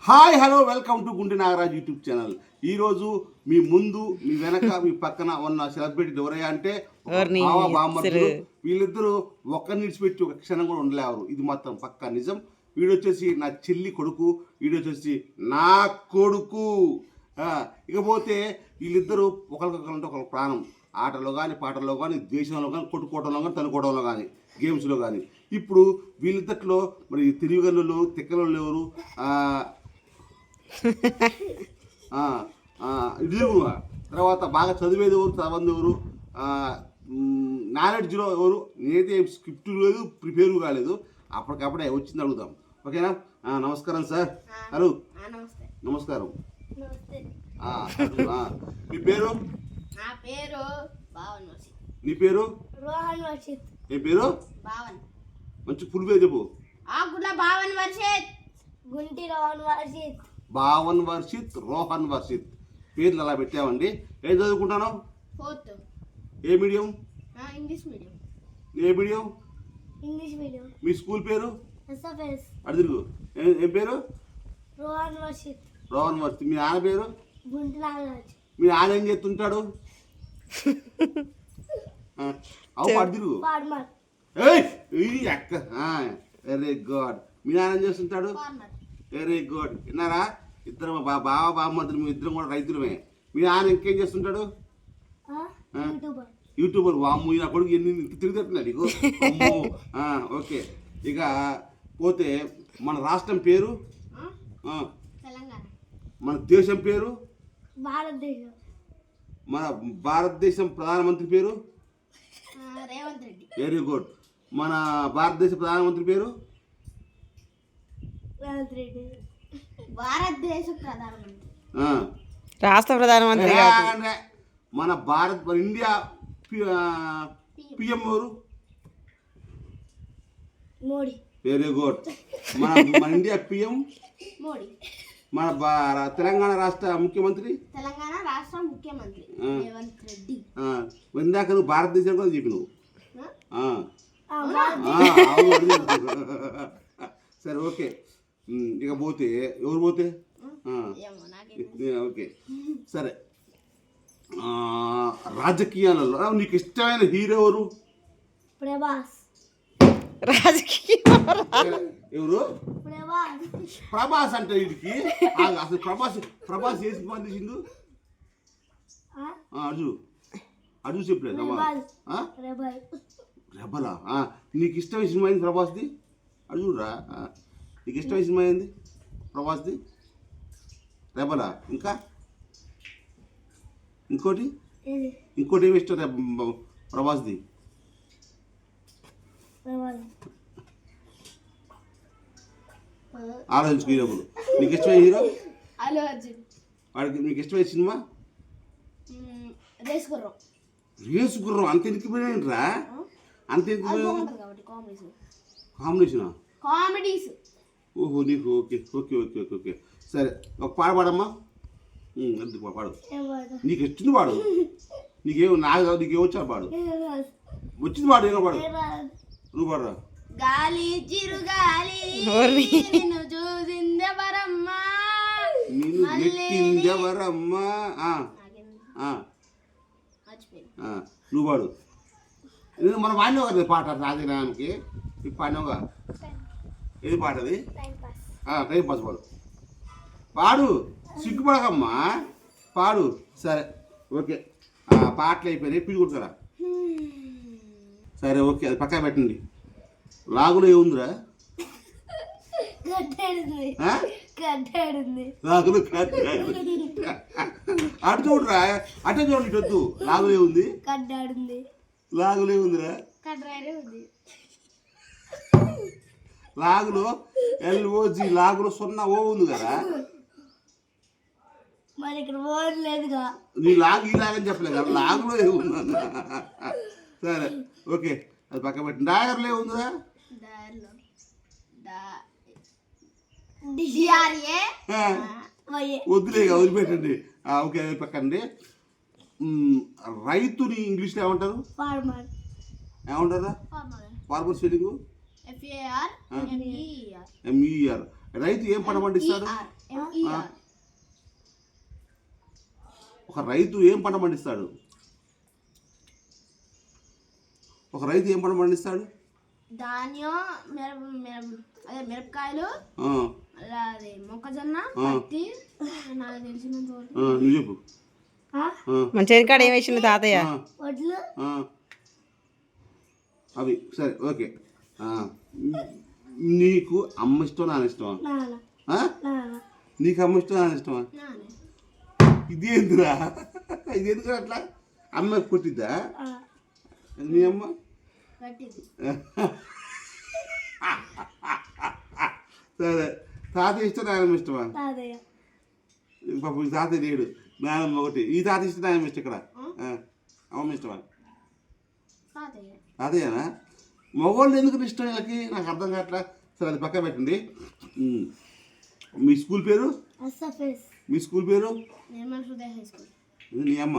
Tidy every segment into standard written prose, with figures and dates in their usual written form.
Hi hello welcome to Gunti Nagaraj YouTube channel. ఈరోజు మీ ముందు మీ వెనక మీ పక్కన ఉన్న సెలబ్రిటీ ఎవరయ్యా అంటే బావ బామ్మర్దులు. వీళ్ళిద్దరూ ఒక్కరిని విడిచిపెట్టి ఒక క్షణం కూడా ఉండలేవారు. ఇది మాత్రం పక్కా నిజం. వీడొచ్చేసి నా చెల్లి కొడుకు, వీడొచ్చేసి నా కొడుకు. ఇకపోతే వీళ్ళిద్దరూ ఒకరికొకరంటే ఒకరి ప్రాణం. ఆటలో కానీ పాటల్లో కానీ ద్వేషంలో కానీ కొట్టుకోవడంలో కానీ తనుకోవడంలో కానీ గేమ్స్లో కానీ. ఇప్పుడు వీళ్ళిద్దట్లో మరి తిరిగళ్ళు తిక్కలు ఎవరు, ఇదిగురుగా తర్వాత బాగా చదివేది ఎవరు, చదవంది ఎవరు, నాలెడ్జ్లో ఎవరు. నేనైతే స్క్రిప్ట్ లేదు, ప్రిపేర్ కాలేదు, అప్పటికప్పుడే వచ్చింది అడుగుదాం. ఓకేనా? నమస్కారం సార్. హలో, నమస్కారం. మీ పేరు? నా పేరు భావన్ వర్షిత్. నీ పేరు? రోహన్ వర్షిత్. నీ పేరు? భావన్. మంచి ఫుల్ పేరు చెప్పు. ఆకుల భావన్ వర్షిత్. గుంటి రోహన్ వర్షిత్. భావన్ వర్షిత్, రోహన్ వర్షిత్ పేర్లు అలా పెట్టామండి. ఏం చదువుకుంటాను? 4th. ఏ మీడియం? English medium. ఏ మీడియం? English medium. మీ స్కూల్ పేరు? ఎస్ఎఫ్ఎస్. అటు తిరుగు. ఏం పేరు? రోహన్ వర్షిత్. రోహన్ వర్షిత్. మీ నాన్న పేరు? గుంటి నాగరాజ్. మీ నాన్న ఏం చేస్తుంటాడు? అటు తిరుగు. ఫార్మర్. అక్క. Very good. మీ నాన్న ఏం చేస్తుంటాడు? ఫార్మర్. Very good. విన్నారా? ఇద్దరు బావ బామ్మద్దులు, మీ ఇద్దరం కూడా రైతులమే. మీ నాన్న ఇంకేం చేస్తుంటాడు? యూట్యూబర్. యూట్యూబర్. వామ్ము నా కొడుకు ఎన్ని తిరుగుతున్నాడు నీకు. అమ్మో. ఓకే. ఇక పోతే మన రాష్ట్రం పేరు? తెలంగాణ. మన దేశం పేరు? భారతదేశం. మన భారతదేశం ప్రధానమంత్రి పేరు? రేవంత్ రెడ్డి. Very good. మన భారతదేశ ప్రధానమంత్రి పేరు? రేవంత్ రెడ్డి. భారతదేశ ప్రధానమంత్రి. రాష్ట్ర ప్రధానమంత్రి. మన ఇండియా పిఎం ఎవరు? మోడీ. Very good. మన ఇండియా పిఎం మోడీ. మన తెలంగాణ రాష్ట్ర ముఖ్యమంత్రి? తెలంగాణ రాష్ట్ర ముఖ్యమంత్రి రేవంత్ రెడ్డి. ఇందాక నువ్వు భారతదేశం కూడా చెప్పి నువ్వు. సరే, ఓకే. ఇక పోతే ఎవరు పోతే? ఓకే, సరే. రాజకీయాలలో నీకు ఇష్టమైన హీరో ఎవరు? ప్రభాస్. రాజకీయ ఎవరు? ప్రభాస్. ప్రభాస్ అంటే వీడికి అసలు ప్రభాస్ ఏ సినిమా తీసిండు? అడుగు చెప్పలేదు. రెబలా. నీకు ఇష్టమైన సినిమా అయింది ప్రభాస్ది? అడుగురా. నీకు ఇష్టమైన సినిమా అయింది ప్రభాస్ది? రెబలా. ఇంకా ఇంకోటి ఏమి ఇష్టం ప్రభాస్ది? ఆలోచించుకో. హీరోలు నీకు ఇష్టమైన హీరో? అల్లు అర్జున్. వాడికి నీకు ఇష్టమైన సినిమా? రేస్ గుర్రం. రేసు గుర్రం. అంత ఎనికిపోయినరా? అంత కాంబినేషనా? కామెడీస్. ఓహో, నీకు okay okay okay okay okay సరే. ఒక పాట పాడమ్మా. పాడు. నీకు వచ్చింది పాడు. నీకేం వచ్చా పాడు. వచ్చింది పాడు. ఏమో పాడు. నువ్వు పాడరా. గాలి చిరుగాలి నిన్ను చూసిందెవరమ్మా, నిన్ను నెట్టిందెవరమ్మా. నువ్వు పాడు. మన వాడినావు కదా పాట రాజధానికి. పాడినావుగా. ఏది పాట అది? టైం పాస్ పాడు. పాడు, సిగ్గుపడకమ్మా, పాడు. సరే, ఓకే. పాటలు అయిపోయినాయి, పిడి కొడుతారా? సరే, ఓకే. అది పక్కన పెట్టండి. లాగులో ఏముందిరా? లాగులో అటు చూడరా. అటే చూడండి. ఇటు వద్దు. లాగులో ఏముంది? లాగులో ఏముందిరా? లాగులో ఎల్ఓజి. లాగులో 0 ఓ ఉంది కదా. మరి ఇక్కడ ఓన్ లేదుగా. నీ లాగు ఈ లాగని చెప్పలేదు కదా. లాగులో ఏముందన్న. సరే, ఓకే. అది పక్క పెట్టి. డయర్లో ఏముందిరా? వద్దులేగా, వదిలిపెట్టండి. ఓకే, అది పక్కండి. రైతుని ఇంగ్లీష్లో ఏమంటారు? ఏమంటారా? Farmer spelling? FARMER. రైతు ఏం పంట పండిస్తాడు? ఒక రైతు ఏం పంట పండిస్తాడు? ఒక రైతు ఏం పంట పండిస్తాడు? ధాన్యం, అదే మిరపకాయలు, ఆ, అదే మొక్కజొన్న, పత్తి. నాకు తెలిసినంత వరకు నువ్వు చెప్పు. మన చెనికాడ ఏం వేసిండు తాతయ్య? వడ్లు. అవి సరే, ఓకే. నీకు అమ్మ ఇష్టం, నాన్న ఇష్టమా? నీకు అమ్మ ఇష్టం, నాన్న ఇష్టమా? ఇది ఎందుకురా? ఇది ఎందుకు అట్లా? అమ్మ కొట్టిద్దా నీ అమ్మ? సరే, తాత ఇష్టం, నాయనమ్మ ఇష్టమా? పాపం ఈ తాత లేడు, నాయనమ్మ ఒకటి. ఈ తాత ఇష్టం, నాయనమ్మ ఇష్టం. ఇక్కడ అమ్మ ఇష్టమా? తాతయ్యనా? మగవాళ్ళు ఎందుకు ఇష్టం వీళ్ళకి? నాకు అర్థం కావట్లా. సరే, అది పక్క పెట్టండి. మీ స్కూల్ పేరు? మీ స్కూల్ పేరు? నీ అమ్మ?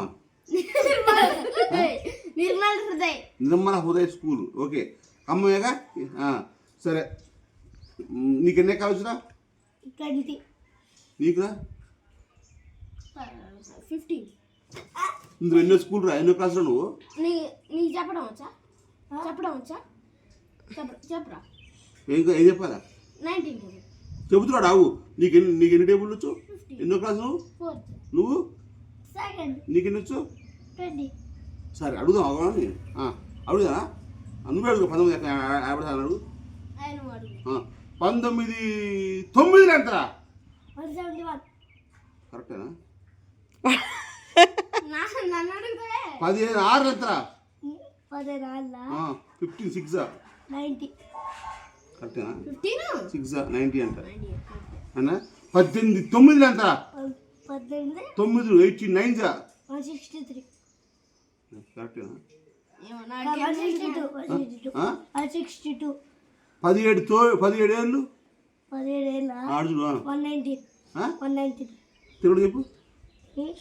నిర్మల హృదయ స్కూల్. ఓకే, అమ్మేగా. సరే, నీకు ఎన్ని కావచ్చురా? నీకురా? 15. నువ్వు ఎన్నో స్కూల్ రా? ఎన్నో క్లాసులో నువ్వు? నీకు చెప్పడం వచ్చా? చెప్పరా? ఏం చెప్పాలా? 19. చెబుతున్నాడు. ఆవు. నీకు ఎన్ని టేబుల్ వచ్చు? ఎన్నో క్లాసు నువ్వు? 4th. నువ్వు? 2nd. నీకు ఎన్ని వచ్చు? 20. సరే, అడుగుదాం. అడుగుదా? నువ్వే అడుగు. 19 అడుగు. 19 9 ఎంతరా? 171. కరెక్టేనా? నన్ను అడుగుతావే. 15 6 ఎంతరా? 15 15 6 90. కరెక్టేనా? 15 6 90 అంట అన్నా. 18 9 ఎంతరా? 18 9 18 9 163. కరెక్టేనా? 162. 17 ఏళ్ళు. 17 ఏళ్ళ ఆడు 190. 190. తెలుగు చెప్పు.